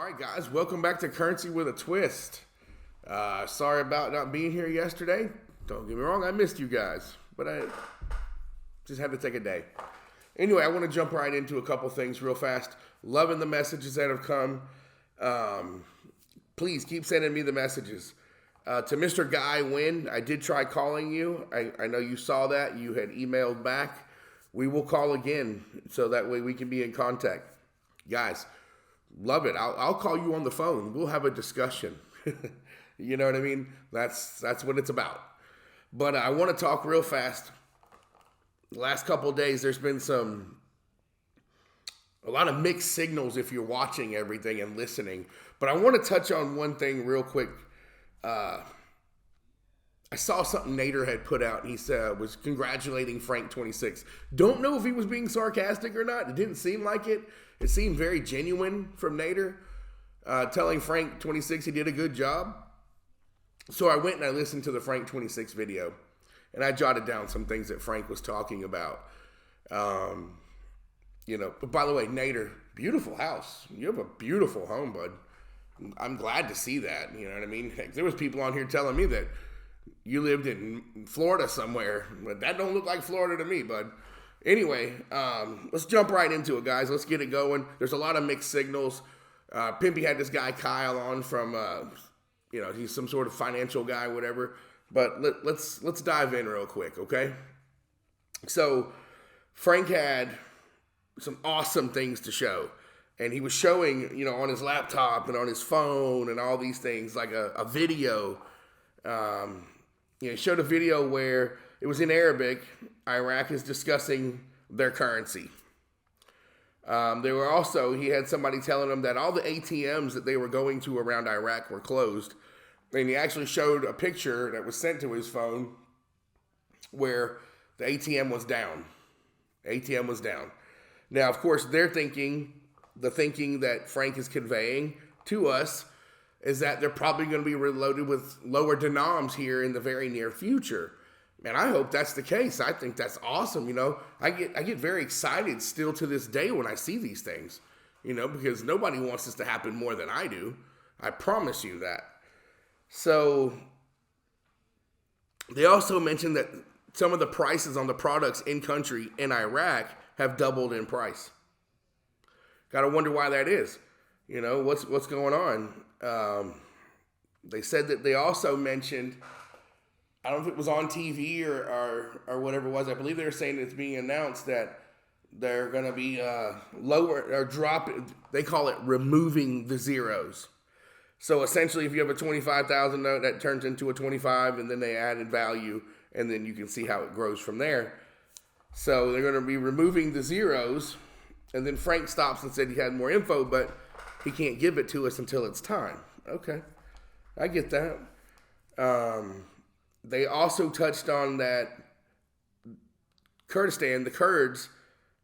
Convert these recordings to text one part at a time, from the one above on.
right, guys, welcome back to Currency with a Twist. Sorry about not being here yesterday. Don't get me wrong, I missed you guys, but I just had to take a day. Anyway, I want to jump right into a couple things real fast. Loving the messages that have come. Please keep sending me the messages. To Mr. Guy Wynn, I did try calling you. I know you saw that. You had emailed back. We will call again so that way we can be in contact. Guys, love it. I'll call you on the phone. We'll have a discussion. You know what I mean? That's what it's about. But I want to talk real fast. The last couple of days, there's been a lot of mixed signals if you're watching everything and listening. But I want to touch on one thing real quick. I saw something Nader had put out. He said was congratulating Frank26. Don't know if he was being sarcastic or not. It didn't seem like it. It seemed very genuine from Nader, telling Frank26 he did a good job. So I went and I listened to the Frank26 video, and I jotted down some things that Frank was talking about. But by the way, Nader, beautiful house. You have a beautiful home, bud. I'm glad to see that. You know what I mean? Heck, there was people on here telling me that you lived in Florida somewhere, but that don't look like Florida to me, bud. Anyway, let's jump right into it, guys. Let's get it going. There's a lot of mixed signals. Pimpy had this guy Kyle on from, he's some sort of financial guy, whatever. But let's dive in real quick, okay? So Frank had some awesome things to show. And he was showing, on his laptop and on his phone and all these things, like a video. He showed a video where it was in Arabic. Iraq is discussing their currency. He had somebody telling him that all the ATMs that they were going to around Iraq were closed. And he actually showed a picture that was sent to his phone where the ATM was down. ATM was down. Now, of course, the thinking that Frank is conveying to us is that they're probably going to be reloaded with lower denoms here in the very near future. Man, I hope that's the case. I think that's awesome. I get very excited still to this day when I see these things, because nobody wants this to happen more than I do. I promise you that. So they also mentioned that some of the prices on the products in country in Iraq have doubled in price. Gotta wonder why that is. What's going on? They said that they also mentioned, I don't know if it was on TV or whatever it was. I believe they were saying it's being announced that they're going to be lower or dropping. They call it removing the zeros. So essentially, if you have a 25,000 note, that turns into a 25, and then they added value, and then you can see how it grows from there. So they're going to be removing the zeros. And then Frank stops and said he had more info, but he can't give it to us until it's time. Okay, I get that. They also touched on that Kurdistan, the Kurds,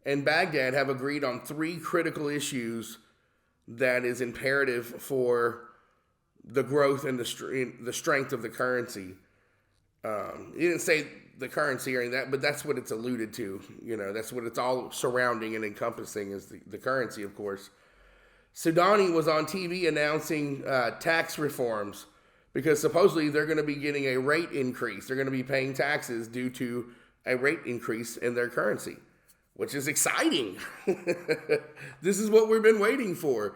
and Baghdad have agreed on 3 critical issues that is imperative for the growth and the strength of the currency. He didn't say the currency or anything like that, but that's what it's alluded to. That's what it's all surrounding and encompassing is the currency, of course. Soudani was on TV announcing tax reforms because supposedly they're going to be getting a rate increase. They're going to be paying taxes due to a rate increase in their currency, which is exciting. This is what we've been waiting for.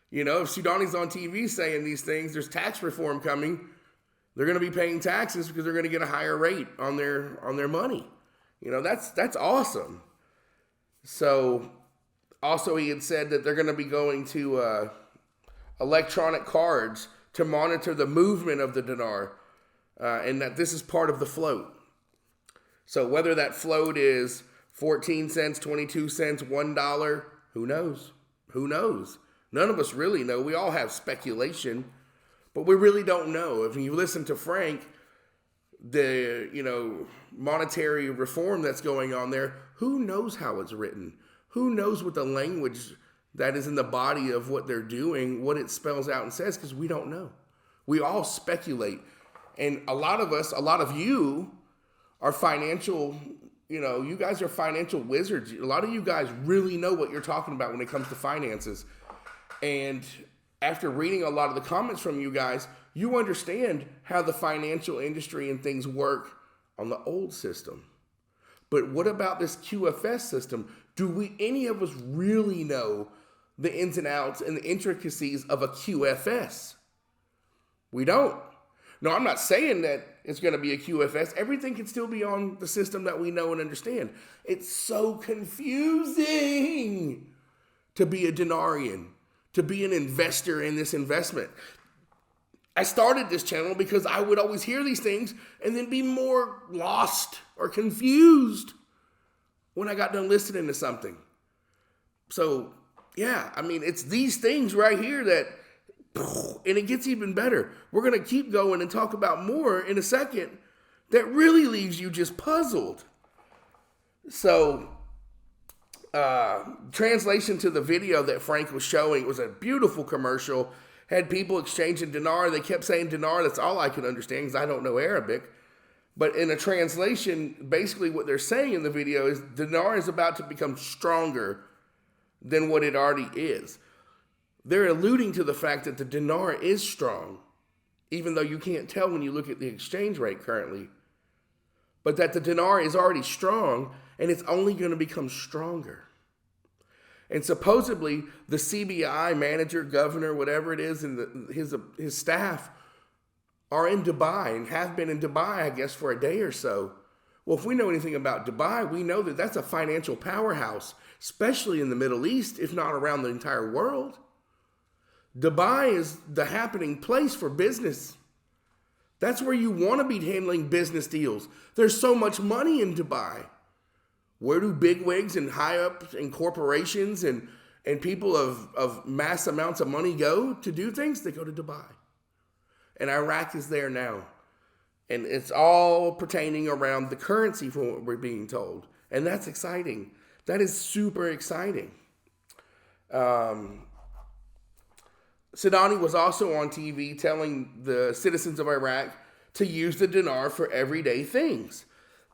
If Soudani's on TV saying these things, there's tax reform coming. They're going to be paying taxes because they're going to get a higher rate on their money. That's awesome. So also he had said that they're going to be going to electronic cards to monitor the movement of the dinar, and that this is part of the float. So whether that float is 14 cents, 22 cents, $1, who knows? Who knows? None of us really know. We all have speculation. But we really don't know. If you listen to Frank, the monetary reform that's going on there, who knows how it's written? Who knows what the language that is in the body of what they're doing, what it spells out and says, because we don't know. We all speculate. And a lot of you are financial, you guys are financial wizards. A lot of you guys really know what you're talking about when it comes to finances. And after reading a lot of the comments from you guys, you understand how the financial industry and things work on the old system. But what about this QFS system? Do any of us really know the ins and outs and the intricacies of a QFS? We don't. No, I'm not saying that it's going to be a QFS. Everything can still be on the system that we know and understand. It's so confusing to be a Dinarian, to be an investor in this investment. I started this channel because I would always hear these things and then be more lost or confused when I got done listening to something. So, yeah, I mean, it's these things right here that, and it gets even better. We're going to keep going and talk about more in a second that really leaves you just puzzled. So, translation to the video that Frank was showing, it was a beautiful commercial. Had people exchanging dinar. They kept saying dinar. That's all I could understand because I don't know Arabic. But in a translation, basically what they're saying in the video is dinar is about to become stronger than what it already is. They're alluding to the fact that the dinar is strong, even though you can't tell when you look at the exchange rate currently. But that the dinar is already strong and it's only going to become stronger. And supposedly the CBI manager, governor, whatever it is, and his staff are in Dubai and have been in Dubai, I guess, for a day or so. Well, if we know anything about Dubai, we know that that's a financial powerhouse, especially in the Middle East, if not around the entire world. Dubai is the happening place for business. That's where you want to be handling business deals. There's so much money in Dubai. Where do bigwigs and high-ups and corporations and people of mass amounts of money go to do things? They go to Dubai. And Iraq is there now. And it's all pertaining around the currency from what we're being told. And that's exciting. That is super exciting. Sidani was also on TV telling the citizens of Iraq to use the dinar for everyday things.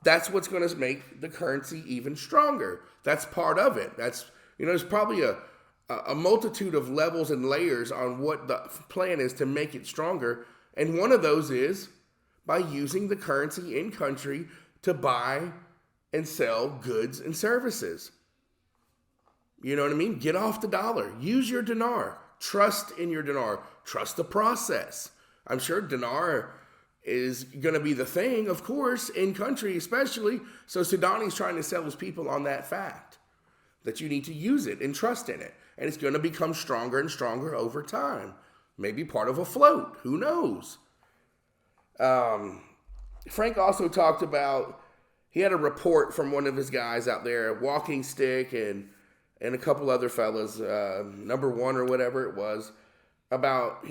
That's what's going to make the currency even stronger. That's part of it. There's probably a multitude of levels and layers on what the plan is to make it stronger. And one of those is by using the currency in country to buy and sell goods and services. You know what I mean? Get off the dollar. Use your dinar. Trust in your dinar. Trust the process. I'm sure dinar is going to be the thing, of course, in country especially. So Sudani's trying to sell his people on that fact, that you need to use it and trust in it. And it's going to become stronger and stronger over time. Maybe part of a float. Who knows? Frank also talked about, he had a report from one of his guys out there, Walking Stick and a couple other fellas, number one or whatever it was, about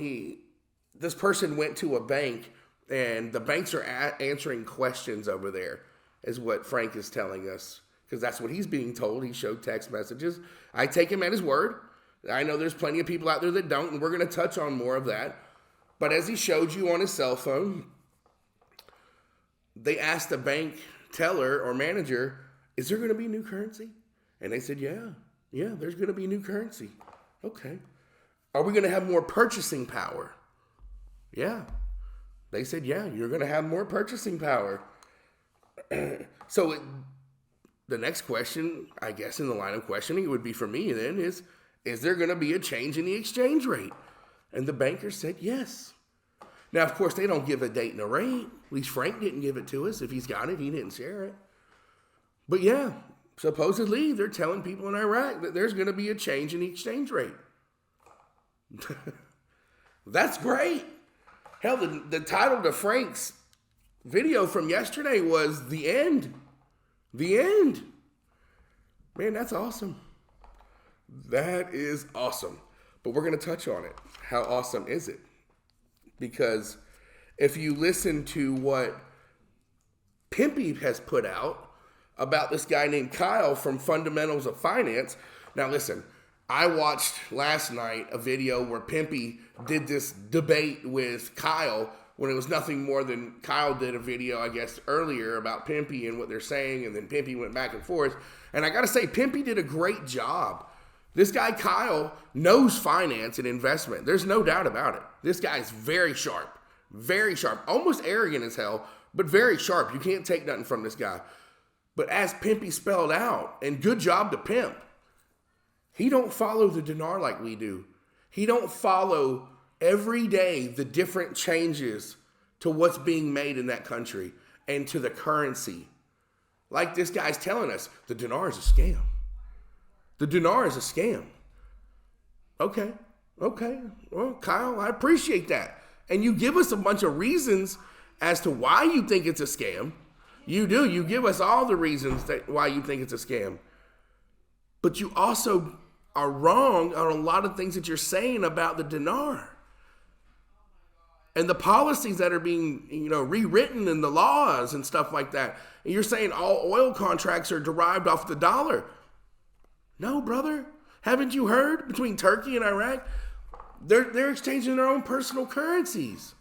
this person went to a bank and the banks are answering questions over there, is what Frank is telling us. Because that's what he's being told. He showed text messages. I take him at his word. I know there's plenty of people out there that don't, and we're going to touch on more of that. But as he showed you on his cell phone, they asked the bank teller or manager, is there going to be new currency? And they said, yeah, there's going to be new currency. Okay. Are we going to have more purchasing power? Yeah. They said, yeah, you're going to have more purchasing power. So the next question, I guess in the line of questioning, it would be for me then is there going to be a change in the exchange rate? And the banker said, yes. Now, of course, they don't give a date and a rate. At least Frank didn't give it to us. If he's got it, he didn't share it. But yeah, supposedly they're telling people in Iraq that there's going to be a change in the exchange rate. That's great. Hell, the title to Frank's video from yesterday was The End. The End. Man, that's awesome. That is awesome. But we're going to touch on it. How awesome is it? Because if you listen to what Pimpy has put out about this guy named Kyle from Fundamentals of Finance. Now listen, I watched last night a video where Pimpy did this debate with Kyle when it was nothing more than Kyle did a video, I guess, earlier about Pimpy and what they're saying, and then Pimpy went back and forth. And I got to say, Pimpy did a great job This guy, Kyle, knows finance and investment. There's no doubt about it. This guy is very sharp, almost arrogant as hell, but very sharp. You can't take nothing from this guy. But as Pimpy spelled out, and good job to Pimp, he don't follow the dinar like we do. He don't follow every day the different changes to what's being made in that country and to the currency. Like this guy's telling us, the dinar is a scam. The dinar is a scam. Okay. Well, Kyle, I appreciate that. And you give us a bunch of reasons as to why you think it's a scam. You do. You give us all the reasons why you think it's a scam. But you also are wrong on a lot of things that you're saying about the dinar. And the policies that are being, rewritten in the laws and stuff like that. And you're saying all oil contracts are derived off the dollar. No, brother. Haven't you heard? Between Turkey and Iraq, they're exchanging their own personal currencies.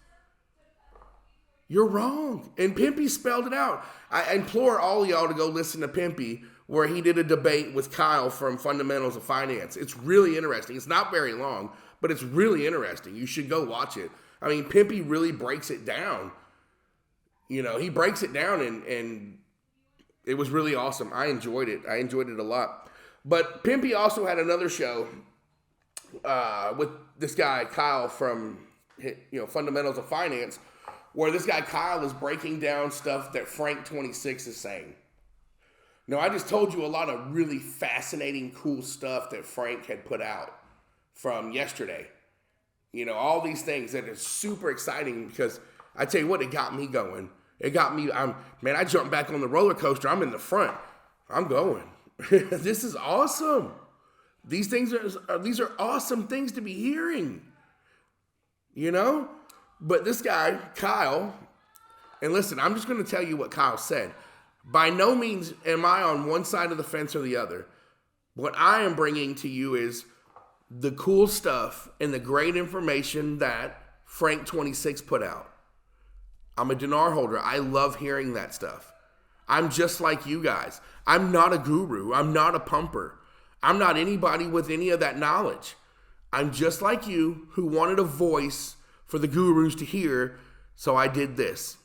You're wrong. And Pimpy spelled it out. I implore all of y'all to go listen to Pimpy, where he did a debate with Kyle from Fundamentals of Finance. It's really interesting. It's not very long, but it's really interesting. You should go watch it. I mean, Pimpy really breaks it down. He breaks it down, and it was really awesome. I enjoyed it. I enjoyed it a lot. But Pimpy also had another show with this guy, Kyle, from Fundamentals of Finance, where this guy, Kyle, is breaking down stuff that Frank26 is saying. Now, I just told you a lot of really fascinating, cool stuff that Frank had put out from yesterday. All these things that are super exciting because I tell you what, it got me going. It got me, I jumped back on the roller coaster. I'm in the front. I'm going. This is awesome. These are awesome things to be hearing. But this guy, Kyle, and listen, I'm just going to tell you what Kyle said. By no means am I on one side of the fence or the other. What I am bringing to you is the cool stuff and the great information that Frank26 put out. I'm a dinar holder. I love hearing that stuff. I'm just like you guys. I'm not a guru. I'm not a pumper. I'm not anybody with any of that knowledge. I'm just like you who wanted a voice for the gurus to hear, so I did this.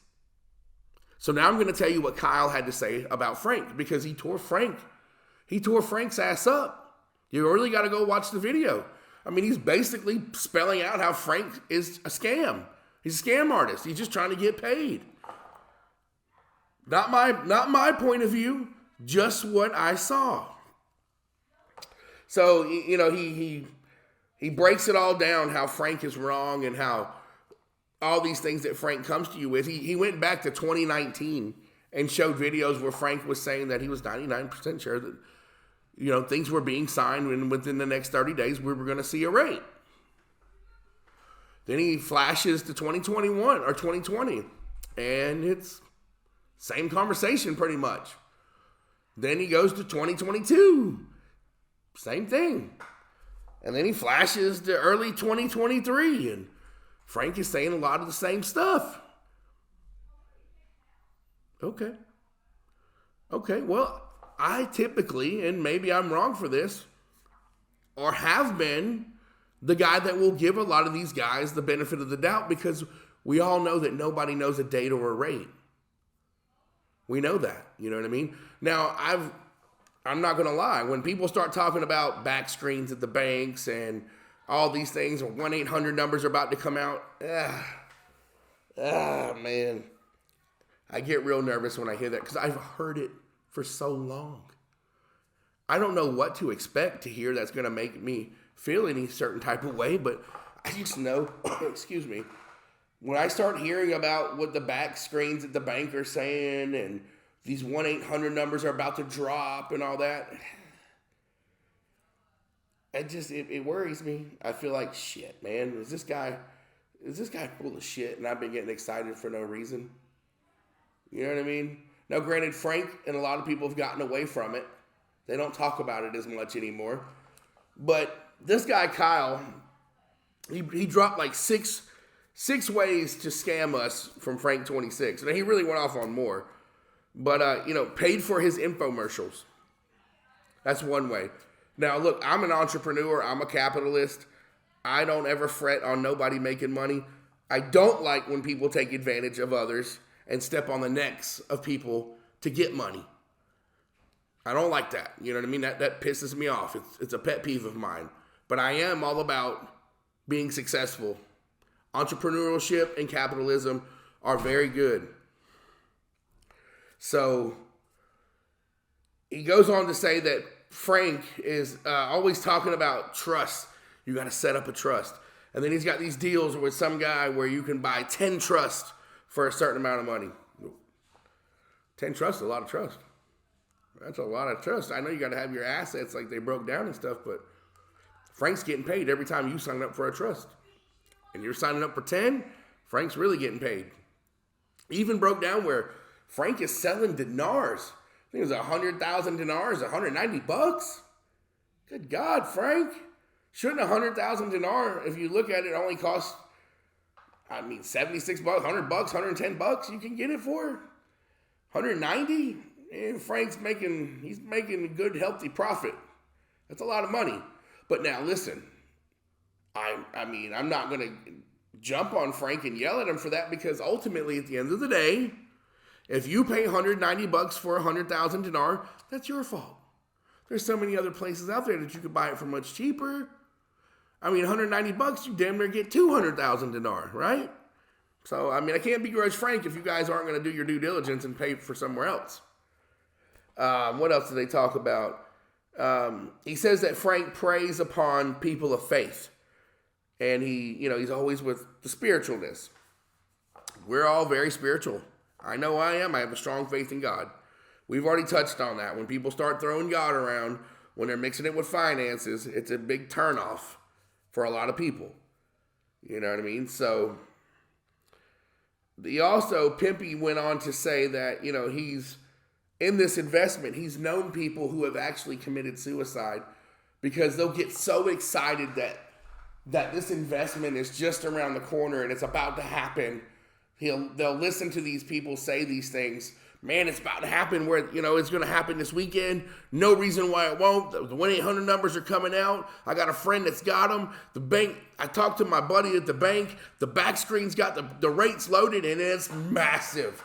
So now I'm going to tell you what Kyle had to say about Frank, because he tore Frank's ass up. You really got to go watch the video. I mean, he's basically spelling out how Frank is a scam. He's a scam artist. He's just trying to get paid. Not my point of view, just what I saw. So, he breaks it all down, how Frank is wrong and how all these things that Frank comes to you with. He went back to 2019 and showed videos where Frank was saying that he was 99% sure that things were being signed, and within the next 30 days, we were going to see a rate. Then he flashes to 2021 or 2020, and it's same conversation pretty much. Then he goes to 2022, same thing. And then he flashes to early 2023, and Frank is saying a lot of the same stuff. Okay, well, I typically, and maybe I'm wrong for this, or have been the guy that will give a lot of these guys the benefit of the doubt, because we all know that nobody knows a date or a rate. We know that, you know what I mean? Now, I'm not going to lie. When people start talking about back screens at the banks and all these things, or 1-800 numbers are about to come out, man, I get real nervous when I hear that, because I've heard it for so long. I don't know what to expect to hear that's going to make me feel any certain type of way, but I just know, excuse me, when I start hearing about what the back screens at the bank are saying, and these 1-800 numbers are about to drop and all that, it worries me. I feel like, shit, man, is this guy full of shit, and I've been getting excited for no reason? You know what I mean? Now, granted, Frank and a lot of people have gotten away from it. They don't talk about it as much anymore. But this guy, Kyle, he dropped like six ways to scam us from Frank26. And he really went off on more. But, paid for his infomercials. That's one way. Now, look, I'm an entrepreneur. I'm a capitalist. I don't ever fret on nobody making money. I don't like when people take advantage of others and step on the necks of people to get money. I don't like that. You know what I mean? That pisses me off. It's a pet peeve of mine. But I am all about being successful. Entrepreneurship and capitalism are very good. So he goes on to say that Frank is always talking about trust. You got to set up a trust. And then he's got these deals with some guy where you can buy 10 trusts for a certain amount of money. 10 trusts is a lot of trust. That's a lot of trust. I know you got to have your assets like they broke down and stuff, but Frank's getting paid every time you sign up for a trust. And you're signing up for 10, Frank's really getting paid. Even broke down where Frank is selling dinars. I think it was 100,000 dinars, 190 bucks. Good God, Frank. Shouldn't 100,000 dinar, if you look at it, only cost, 76 bucks, 100 bucks, 110 bucks, you can get it for 190? And Frank's making a good, healthy profit. That's a lot of money. But now listen, I'm not going to jump on Frank and yell at him for that, because ultimately at the end of the day, if you pay 190 bucks for 100,000 dinar, that's your fault. There's so many other places out there that you could buy it for much cheaper. 190 bucks, you damn near get 200,000 dinar, right? So, I can't begrudge Frank if you guys aren't going to do your due diligence and pay for somewhere else. What else do they talk about? He says that Frank preys upon people of faith. And he's always with the spiritualness. We're all very spiritual. I know I am. I have a strong faith in God. We've already touched on that. When people start throwing God around, when they're mixing it with finances, it's a big turnoff for a lot of people. You know what I mean? So, Pimpy went on to say that, he's in this investment. He's known people who have actually committed suicide because they'll get so excited that this investment is just around the corner and it's about to happen. They'll listen to these people say these things. Man, it's about to happen where, it's going to happen this weekend. No reason why it won't. The 1-800 numbers are coming out. I got a friend that's got them. The bank, I talked to my buddy at the bank. The back screen's got the rates loaded and it's massive.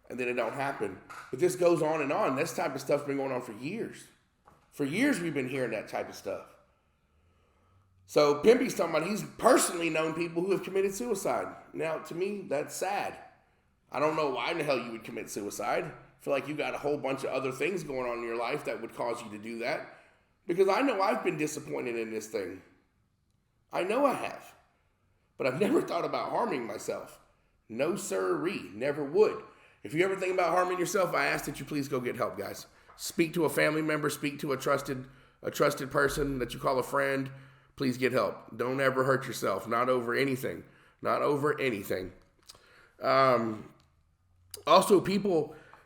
And then it don't happen. But this goes on and on. This type of stuff's been going on for years. For years we've been hearing that type of stuff. So Pimpy's talking about he's personally known people who have committed suicide. Now, to me, that's sad. I don't know why in the hell you would commit suicide. I feel like you got a whole bunch of other things going on in your life that would cause you to do that. Because I know I've been disappointed in this thing. I know I have. But I've never thought about harming myself. No sirree, never would. If you ever think about harming yourself, I ask that you please go get help, guys. Speak to a family member, speak to a trusted person that you call a friend. Please get help. Don't ever hurt yourself. Not over anything. Not over anything. Also,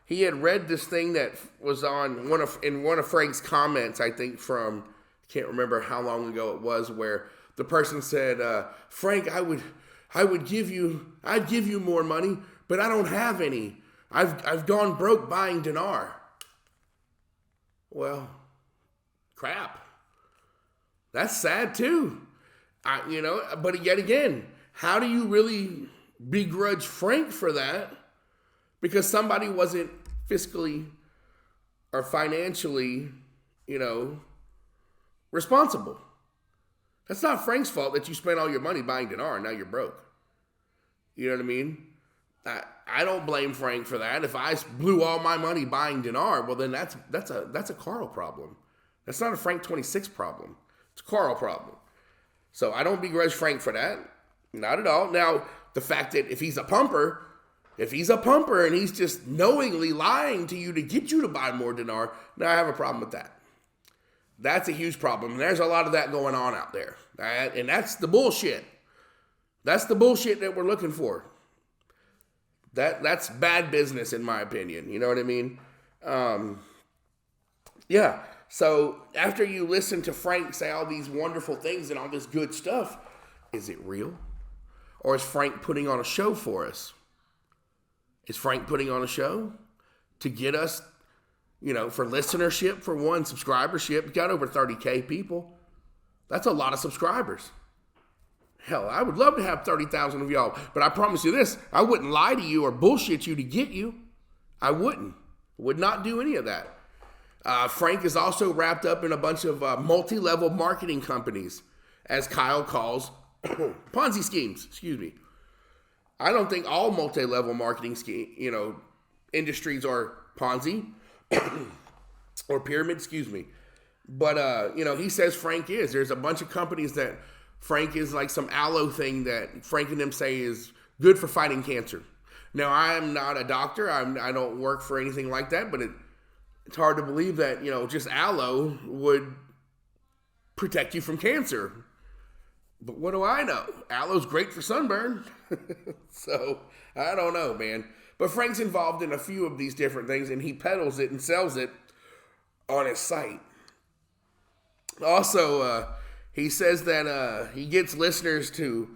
he had read this thing that was on in one of Frank's comments, I think I can't remember how long ago it was, where the person said, Frank, I'd give you more money, but I don't have any. I've gone broke buying dinar. Well, crap. That's sad too. But yet again, how do you really begrudge Frank for that? Because somebody wasn't fiscally or financially, responsible. That's not Frank's fault that you spent all your money buying dinar and now you're broke. You know what I mean? I don't blame Frank for that. If I blew all my money buying dinar, well then that's a Carl problem. That's not a Frank26 problem. It's a Carl problem. So I don't begrudge Frank for that. Not at all. Now, the fact that if he's a pumper and he's just knowingly lying to you to get you to buy more dinar, now I have a problem with that. That's a huge problem. And there's a lot of that going on out there. And that's the bullshit. That's the bullshit that we're looking for. That's bad business in my opinion. You know what I mean? Yeah. So after you listen to Frank say all these wonderful things and all this good stuff, is it real? Or is Frank putting on a show for us? Is Frank putting on a show to get us, for listenership, for one, subscribership. You got over 30K people. That's a lot of subscribers. Hell, I would love to have 30,000 of y'all, but I promise you this, I wouldn't lie to you or bullshit you to get you. I wouldn't. Would not do any of that. Frank is also wrapped up in a bunch of multi-level marketing companies, as Kyle calls Ponzi schemes. Excuse me. I don't think all multi-level marketing industries are Ponzi or pyramid. Excuse me. But he says Frank is. There's a bunch of companies that Frank is like some aloe thing that Frank and them say is good for fighting cancer. Now, I'm not a doctor. I don't work for anything like that, but it's hard to believe that, just aloe would protect you from cancer. But what do I know? Aloe's great for sunburn. So, I don't know, man. But Frank's involved in a few of these different things, and he peddles it and sells it on his site. Also, he says that he gets listeners to,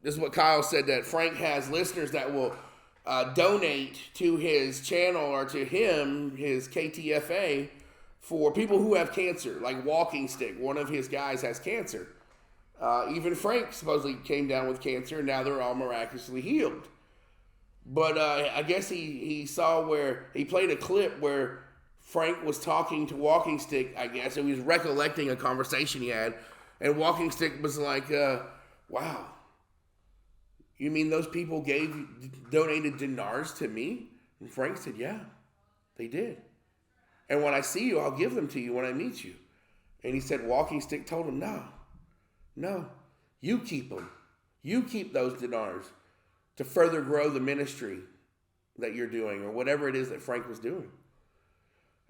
this is what Kyle said, that Frank has listeners that will donate to his channel or to him, his KTFA, for people who have cancer, like Walking Stick. One of his guys has cancer. Even Frank supposedly came down with cancer, and now they're all miraculously healed. But I guess he saw where, he played a clip where Frank was talking to Walking Stick, I guess, and he was recollecting a conversation he had, and Walking Stick was like, wow, you mean those people donated dinars to me? And Frank said, yeah, they did. And when I see you, I'll give them to you when I meet you. And he said, Walking Stick told him, no, you keep them. You keep those dinars to further grow the ministry that you're doing, or whatever it is that Frank was doing.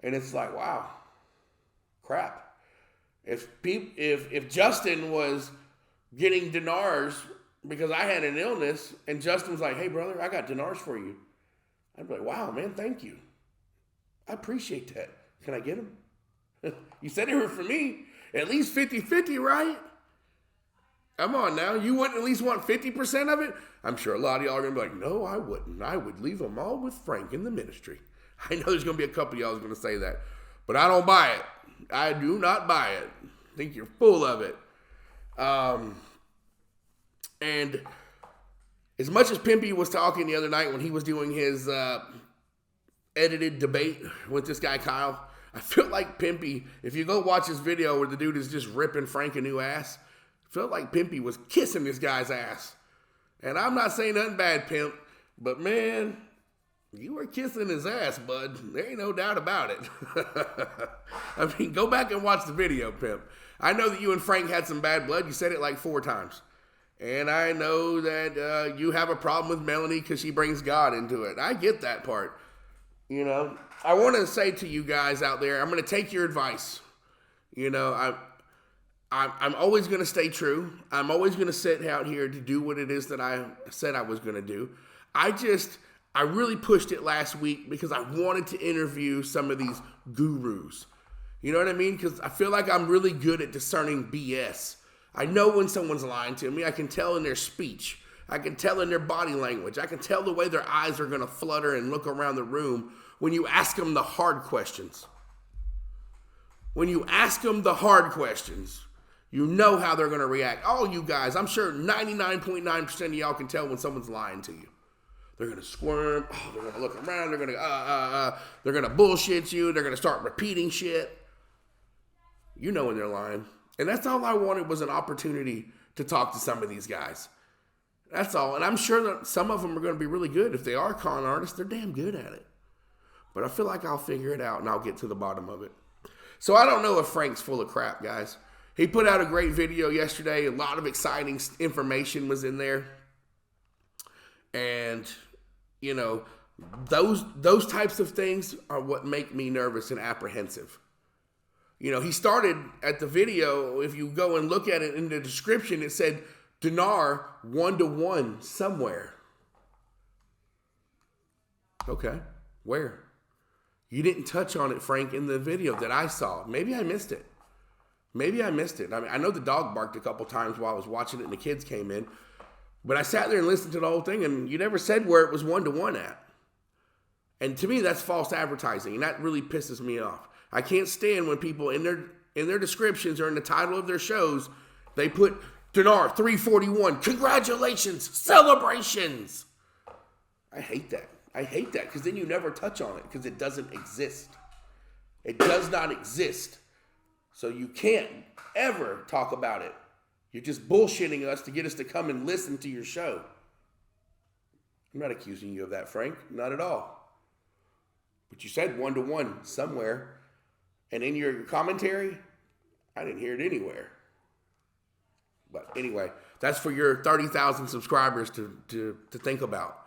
And it's like, wow, crap. If Justin was getting dinars because I had an illness, and Justin was like, hey, brother, I got dinars for you, I'd be like, wow, man, thank you. I appreciate that. Can I get them? You said they were for me. At least 50-50, right? Come on now. You wouldn't at least want 50% of it? I'm sure a lot of y'all are going to be like, no, I wouldn't. I would leave them all with Frank in the ministry. I know there's going to be a couple of y'all who's going to say that, but I don't buy it. I do not buy it. I think you're full of it. And as much as Pimpy was talking the other night when he was doing his edited debate with this guy Kyle, I feel like Pimpy, if you go watch his video where the dude is just ripping Frank a new ass, I felt like Pimpy was kissing this guy's ass. And I'm not saying nothing bad, Pimp, but man, you were kissing his ass, bud. There ain't no doubt about it. I mean, go back and watch the video, Pimp. I know that you and Frank had some bad blood. You said it like 4 times. And I know that you have a problem with Melanie because she brings God into it. I get that part. I want to say to you guys out there, I'm going to take your advice. I'm always going to stay true. I'm always going to sit out here to do what it is that I said I was going to do. I really pushed it last week because I wanted to interview some of these gurus. You know what I mean? Because I feel like I'm really good at discerning BS. I know when someone's lying to me. I can tell in their speech. I can tell in their body language. I can tell the way their eyes are going to flutter and look around the room when you ask them the hard questions. When you ask them the hard questions, you know how they're going to react. All you guys, I'm sure 99.9% of y'all can tell when someone's lying to you. They're going to squirm. Oh, they're going to look around. They're going to, they're going to bullshit you. They're going to start repeating shit. You know when they're lying. And that's all I wanted was an opportunity to talk to some of these guys. That's all. And I'm sure that some of them are going to be really good. If they are con artists, they're damn good at it. But I feel like I'll figure it out and I'll get to the bottom of it. So I don't know if Frank's full of crap, guys. He put out a great video yesterday. A lot of exciting information was in there. And, those types of things are what make me nervous and apprehensive. He started at the video, if you go and look at it in the description, it said Dinar 1-to-1 somewhere. Okay, where? You didn't touch on it, Frank, in the video that I saw. Maybe I missed it. I mean, I know the dog barked a couple times while I was watching it and the kids came in. But I sat there and listened to the whole thing, and you never said where it was 1-to-1 at. And to me, that's false advertising, and that really pisses me off. I can't stand when people in their descriptions or in the title of their shows, they put Dinar 341, congratulations, celebrations. I hate that. I hate that because then you never touch on it because it doesn't exist. It does not exist. So you can't ever talk about it. You're just bullshitting us to get us to come and listen to your show. I'm not accusing you of that, Frank. Not at all. But you said 1-to-1 somewhere. And in your commentary, I didn't hear it anywhere. But anyway, that's for your 30,000 subscribers to think about.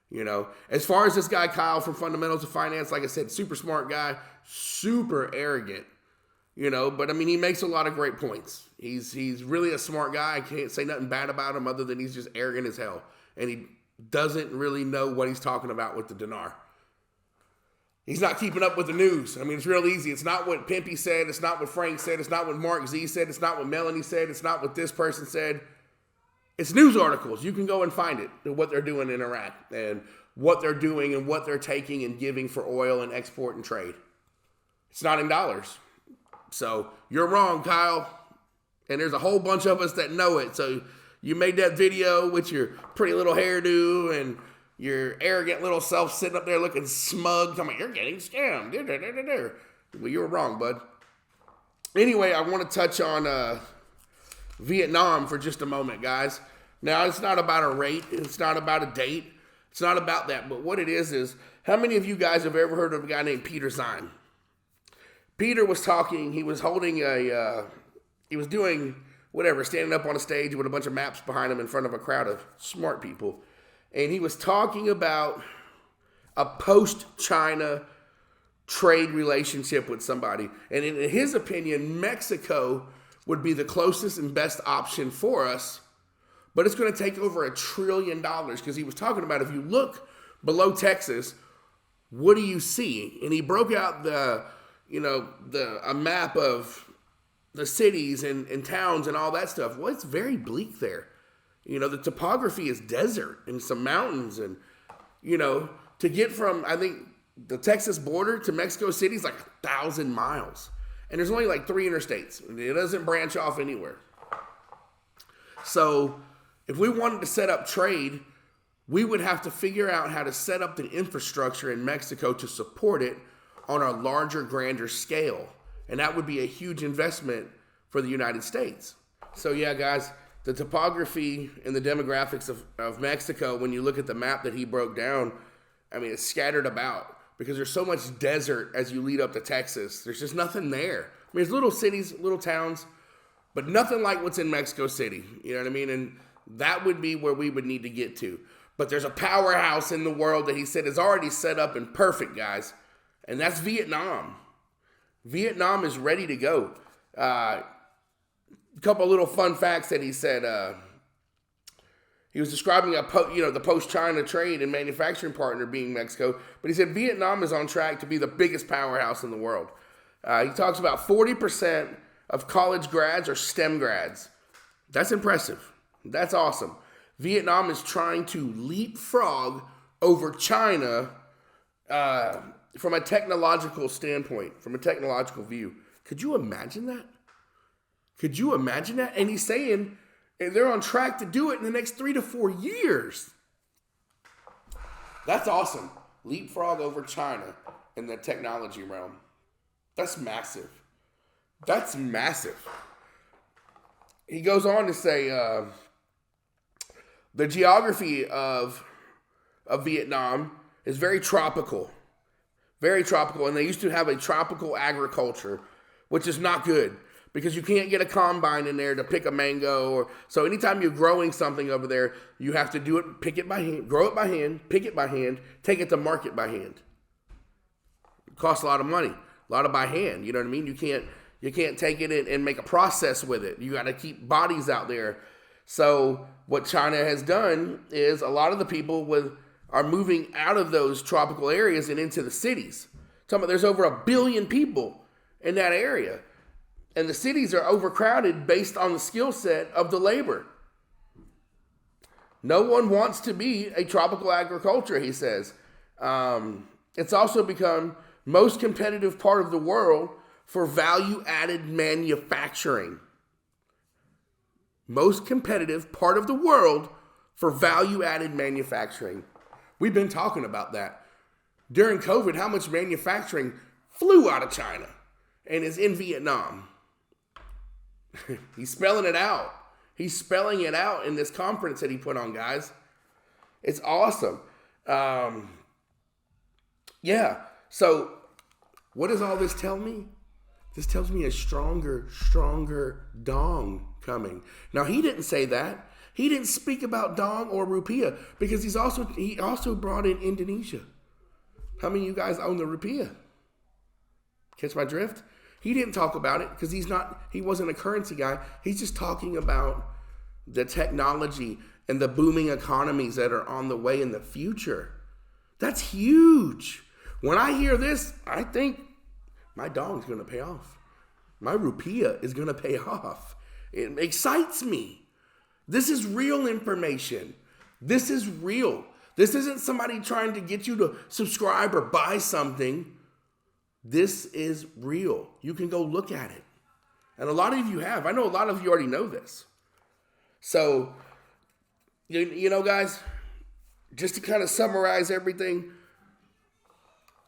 You know, as far as this guy, Kyle from Fundamentals of Finance, like I said, super smart guy, super arrogant, you know, but I mean, he makes a lot of great points. He's really a smart guy. I can't say nothing bad about him other than he's just arrogant as hell. And he doesn't really know what he's talking about with the dinar. He's not keeping up with the news. I mean, it's real easy. It's not what Pimpy said. It's not what Frank said. It's not what Mark Z said. It's not what Melanie said. It's not what this person said. It's news articles. You can go and find it, what they're doing in Iraq and what they're doing and what they're taking and giving for oil and export and trade. It's not in dollars. So you're wrong, Kyle. And there's a whole bunch of us that know it. So you made that video with your pretty little hairdo and your arrogant little self sitting up there looking smug. Talking about, you're getting scammed. Well, you were wrong, bud. Anyway, I want to touch on Vietnam for just a moment, guys. Now, it's not about a rate. It's not about a date. It's not about that. But what it is how many of you guys have ever heard of a guy named Peter Zine? Peter was talking. He was holding he was doing whatever, standing up on a stage with a bunch of maps behind him in front of a crowd of smart people. And he was talking about a post-China trade relationship with somebody. And in his opinion, Mexico would be the closest and best option for us. But it's going to take over $1 trillion because he was talking about if you look below Texas, what do you see? And he broke out a map of the cities and towns and all that stuff. Well, it's very bleak there. You know, the topography is desert and some mountains. And, you know, to get from, I think, the Texas border to Mexico City is like 1,000 miles. And there's only like 3 interstates. It doesn't branch off anywhere. So if we wanted to set up trade, we would have to figure out how to set up the infrastructure in Mexico to support it on a larger, grander scale. And that would be a huge investment for the United States. So yeah, guys, the topography and the demographics of Mexico, when you look at the map that he broke down, I mean, it's scattered about because there's so much desert as you lead up to Texas. There's just nothing there. I mean, there's little cities, little towns, but nothing like what's in Mexico City. You know what I mean? And that would be where we would need to get to. But there's a powerhouse in the world that he said is already set up and perfect, guys. And that's Vietnam. Vietnam is ready to go. A couple little fun facts that he said. He was describing the post-China trade and manufacturing partner being Mexico. But he said Vietnam is on track to be the biggest powerhouse in the world. He talks about 40% of college grads are STEM grads. That's impressive. That's awesome. Vietnam is trying to leapfrog over China from a technological standpoint, from a technological view. Could you imagine that? Could you imagine that? And he's saying they're on track to do it in the next 3 to 4 years. That's awesome. Leapfrog over China in the technology realm. That's massive. That's massive. He goes on to say the geography of Vietnam is very tropical. Very tropical. And they used to have a tropical agriculture, which is not good because you can't get a combine in there to pick a mango. So anytime you're growing something over there, you have to do it, pick it by hand, grow it by hand, pick it by hand, take it to market by hand. It costs a lot of money, a lot of by hand. You know what I mean? You can't take it and make a process with it. You got to keep bodies out there. So what China has done is a lot of the people are moving out of those tropical areas and into the cities. There's over 1 billion people in that area. And the cities are overcrowded based on the skill set of the labor. No one wants to be a tropical agriculture, he says. It's also become most competitive part of the world for value-added manufacturing. Most competitive part of the world for value-added manufacturing. We've been talking about that. During COVID, how much manufacturing flew out of China and is in Vietnam. He's spelling it out. He's spelling it out in this conference that he put on, guys. It's awesome. Yeah. So what does all this tell me? This tells me a stronger dong coming. Now, he didn't say that. He didn't speak about dong or rupiah because he also brought in Indonesia. How many of you guys own the rupiah? Catch my drift? He didn't talk about it because he wasn't a currency guy. He's just talking about the technology and the booming economies that are on the way in the future. That's huge. When I hear this, I think my dong's going to pay off. My rupiah is going to pay off. It excites me. This is real information. This is real. This isn't somebody trying to get you to subscribe or buy something. This is real. You can go look at it. And a lot of you have. I know a lot of you already know this. So, you know, guys, just to kind of summarize everything,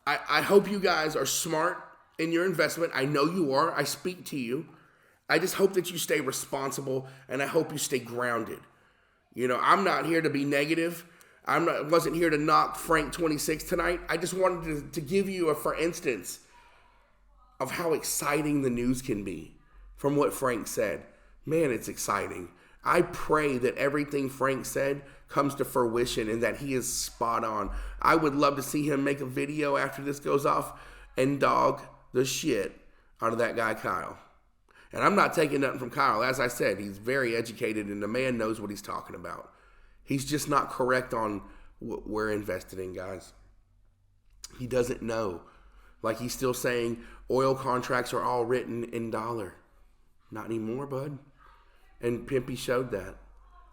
I hope you guys are smart in your investment. I know you are. I speak to you. I just hope that you stay responsible, and I hope you stay grounded. You know, I'm not here to be negative. Wasn't here to knock Frank26 tonight. I just wanted to give you a for instance of how exciting the news can be from what Frank said. Man, it's exciting. I pray that everything Frank said comes to fruition and that he is spot on. I would love to see him make a video after this goes off and dog the shit out of that guy, Kyle. And I'm not taking nothing from Kyle. As I said, he's very educated and the man knows what he's talking about. He's just not correct on what we're invested in, guys. He doesn't know. Like he's still saying oil contracts are all written in dollar. Not anymore, bud. And Pimpy showed that.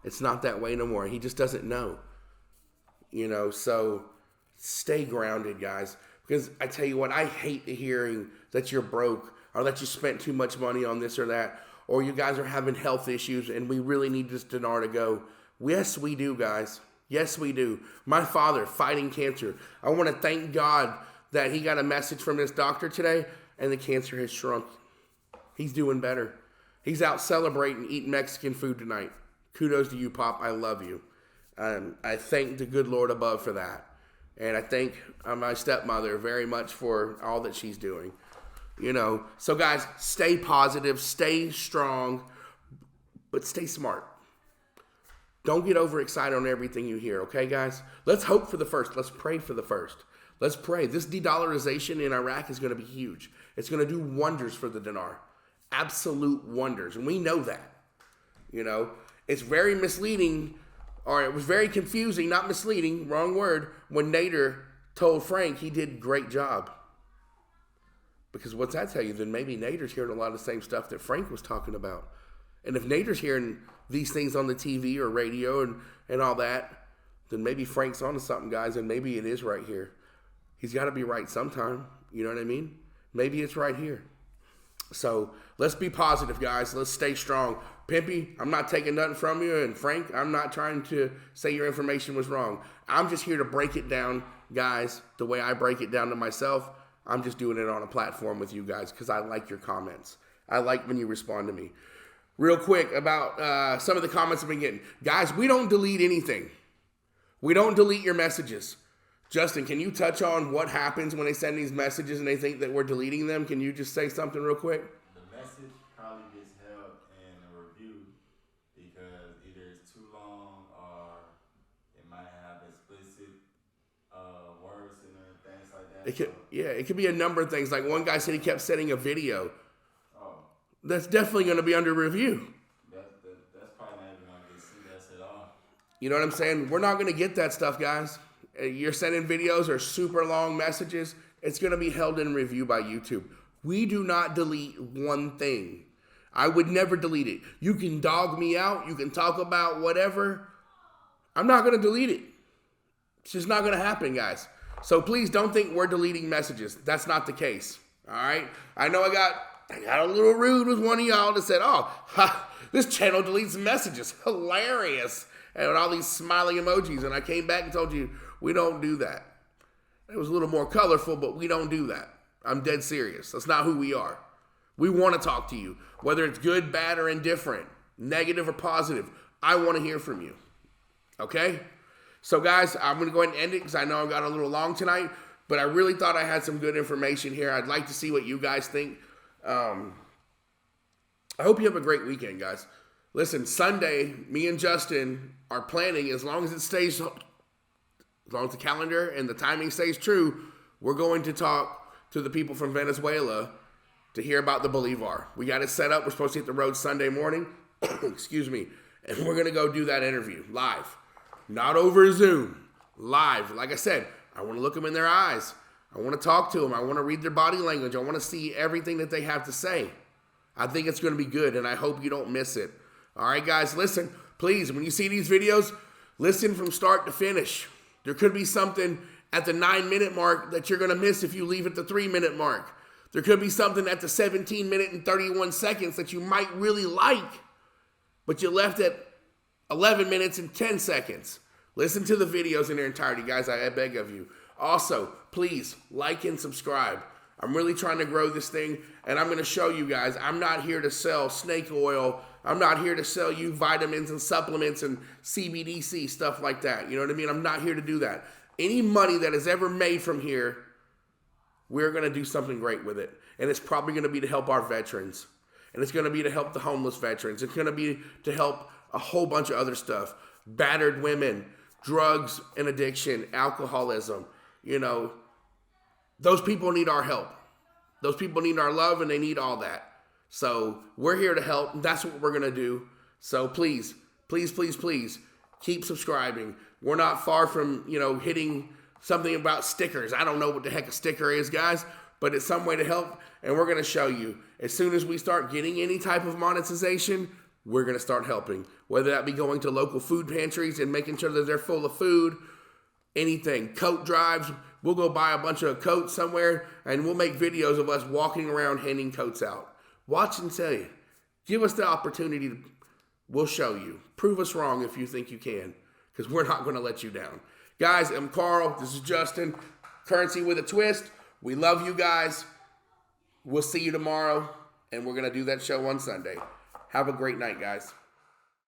It's not that way no more. He just doesn't know. You know, so stay grounded, guys. Because I tell you what, I hate hearing that you're broke or that you spent too much money on this or that, or you guys are having health issues and we really need this dinar to go. Yes, we do, guys. Yes, we do. My father fighting cancer. I want to thank God that he got a message from his doctor today and the cancer has shrunk. He's doing better. He's out celebrating, eating Mexican food tonight. Kudos to you, Pop. I love you. I thank the good Lord above for that. And I thank my stepmother very much for all that she's doing. You know, so guys, stay positive, stay strong, but stay smart. Don't get overexcited on everything you hear, okay, guys? Let's hope for the first. Let's pray for the first. Let's pray. This de-dollarization in Iraq is going to be huge. It's going to do wonders for the dinar. Absolute wonders. And we know that. You know, it's very misleading, or it was very confusing, not misleading, wrong word, when Nader told Frank he did a great job. Because what's that tell you? Then maybe Nader's hearing a lot of the same stuff that Frank was talking about. And if Nader's hearing these things on the TV or radio and all that, then maybe Frank's onto something, guys, and maybe it is right here. He's got to be right sometime. You know what I mean? Maybe it's right here. So let's be positive, guys. Let's stay strong. Pimpy, I'm not taking nothing from you. And Frank, I'm not trying to say your information was wrong. I'm just here to break it down, guys, the way I break it down to myself. I'm just doing it on a platform with you guys because I like your comments. I like when you respond to me. Real quick about some of the comments I've been getting. Guys, we don't delete anything. We don't delete your messages. Justin, can you touch on what happens when they send these messages and they think that we're deleting them? Can you just say something real quick? The message probably gets held in a review because either it's too long or it might have explicit words in it, things like that. It could be a number of things. Like one guy said he kept sending a video. That's definitely going to be under review. That's probably not even going to get seen us at all. You know what I'm saying? We're not going to get that stuff, guys. You're sending videos or super long messages. It's going to be held in review by YouTube. We do not delete one thing. I would never delete it. You can dog me out. You can talk about whatever. I'm not going to delete it. It's just not going to happen, guys. So please don't think we're deleting messages. That's not the case. All right? I know I got a little rude with one of y'all that said, oh, this channel deletes messages. Hilarious. And with all these smiling emojis. And I came back and told you, we don't do that. It was a little more colorful, but we don't do that. I'm dead serious. That's not who we are. We want to talk to you, whether it's good, bad, or indifferent, negative or positive. I want to hear from you. Okay? So, guys, I'm going to go ahead and end it because I know I got a little long tonight, but I really thought I had some good information here. I'd like to see what you guys think. I hope you have a great weekend, guys. Listen, Sunday, me and Justin are planning, as long as the calendar and the timing stays true, we're going to talk to the people from Venezuela to hear about the Bolivar. We got it set up. We're supposed to hit the road Sunday morning. Excuse me. And we're going to go do that interview live. Not over Zoom. Live. Like I said, I want to look them in their eyes. I want to talk to them. I want to read their body language. I want to see everything that they have to say. I think it's going to be good, and I hope you don't miss it. All right, guys, listen. Please, when you see these videos, listen from start to finish. There could be something at the 9-minute mark that you're going to miss if you leave at the 3-minute mark. There could be something at the 17-minute and 31 seconds that you might really like, but you left at 11 minutes and 10 seconds. Listen to the videos in their entirety, guys. I beg of you. Also, please like and subscribe. I'm really trying to grow this thing, and I'm going to show you guys. I'm not here to sell snake oil. I'm not here to sell you vitamins and supplements and CBDC, stuff like that. You know what I mean? I'm not here to do that. Any money that is ever made from here, we're going to do something great with it. And it's probably going to be to help our veterans. And it's going to be to help the homeless veterans. It's going to be to help a whole bunch of other stuff. Battered women, drugs and addiction, alcoholism. You know, those people need our help. Those people need our love, and they need all that. So we're here to help. And that's what we're going to do. So please, please, please, please keep subscribing. We're not far from, hitting something about stickers. I don't know what the heck a sticker is, guys, but it's some way to help, and we're going to show you. As soon as we start getting any type of monetization, we're going to start helping, whether that be going to local food pantries and making sure that they're full of food, anything. Coat drives, we'll go buy a bunch of coats somewhere, and we'll make videos of us walking around handing coats out. Watch and tell you. Give us the opportunity. We'll show you. Prove us wrong if you think you can, because we're not going to let you down. Guys, I'm Carl. This is Justin. Currency with a Twist. We love you guys. We'll see you tomorrow, and we're going to do that show on Sunday. Have a great night, guys.